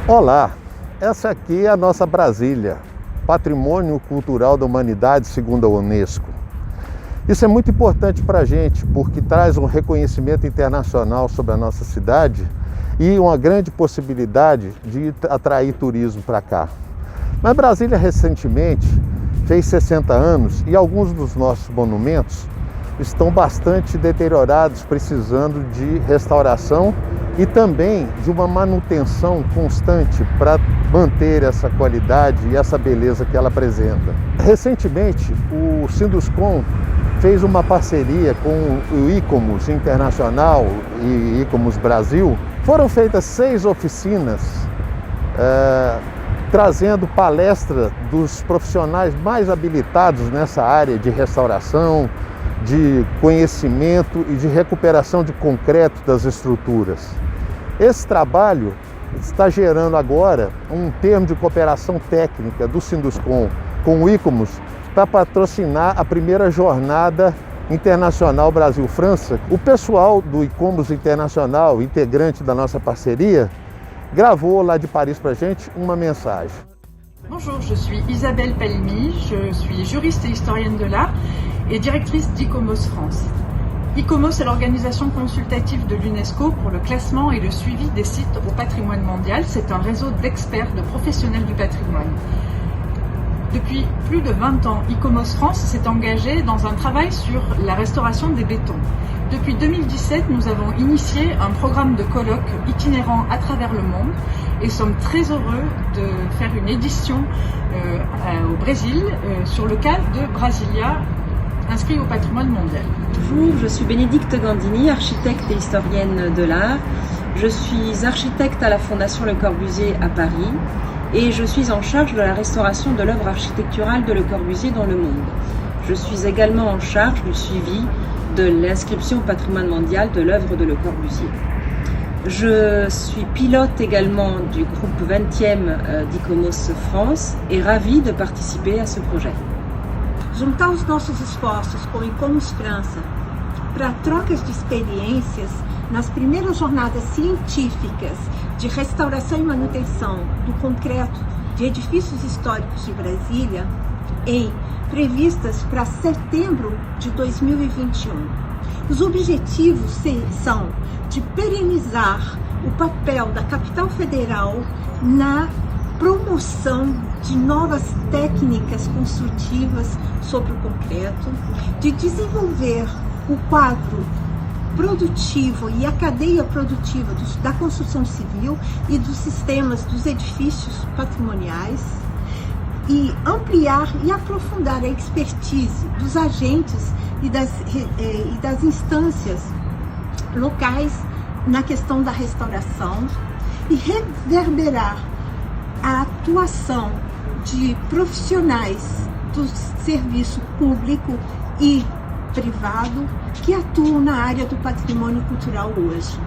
Olá, essa aqui é a nossa Brasília, Patrimônio Cultural da Humanidade segundo a Unesco. Isso é muito importante para a gente porque traz um reconhecimento internacional sobre a nossa cidade e uma grande possibilidade de atrair turismo para cá. Mas Brasília recentemente fez 60 anos e alguns dos nossos monumentos estão bastante deteriorados, precisando de restauração e também de uma manutenção constante para manter essa qualidade e essa beleza que ela apresenta. Recentemente, o Sinduscon fez uma parceria com o ICOMOS Internacional e ICOMOS Brasil. Foram feitas 6 oficinas trazendo palestra dos profissionais mais habilitados nessa área de restauração, de conhecimento e de recuperação de concreto das estruturas. Esse trabalho está gerando agora um termo de cooperação técnica do Sinduscon com o ICOMOS para patrocinar a primeira jornada internacional Brasil-França. O pessoal do ICOMOS Internacional, integrante da nossa parceria, gravou lá de Paris para a gente uma mensagem. Bonjour, je suis Isabelle Palmy, je suis juriste et historienne de l'art et directrice d'ICOMOS France. ICOMOS est l'organisation consultative de l'UNESCO pour le classement et le suivi des sites au patrimoine mondial. C'est un réseau d'experts, de professionnels du patrimoine. Depuis plus de 20 ans, ICOMOS France s'est engagé dans un travail sur la restauration des bétons. Depuis 2017, nous avons initié un programme de colloques itinérants à travers le monde et sommes très heureux de faire une édition au Brésil sur le cas de Brasilia, inscrit au patrimoine mondial. Bonjour, je suis Bénédicte Gandini, architecte et historienne de l'art. Je suis architecte à la Fondation Le Corbusier à Paris et je suis en charge de la restauration de l'œuvre architecturale de Le Corbusier dans le monde. Je suis également en charge du suivi de l'inscription au patrimoine mondial de l'œuvre de Le Corbusier. Je suis pilote également du groupe 20e d'ICOMOS France et ravie de participer à ce projet. Juntar os nossos esforços com o ICOMOS França para trocas de experiências nas primeiras jornadas científicas de restauração e manutenção do concreto de edifícios históricos de Brasília, previstas para setembro de 2021. Os objetivos são de perenizar o papel da capital federal na promoção de novas técnicas construtivas sobre o concreto, de desenvolver o quadro produtivo e a cadeia produtiva da construção civil e dos sistemas dos edifícios patrimoniais e ampliar e aprofundar a expertise dos agentes e das instâncias locais na questão da restauração e reverberar a atuação de profissionais do serviço público e privado que atuam na área do patrimônio cultural hoje.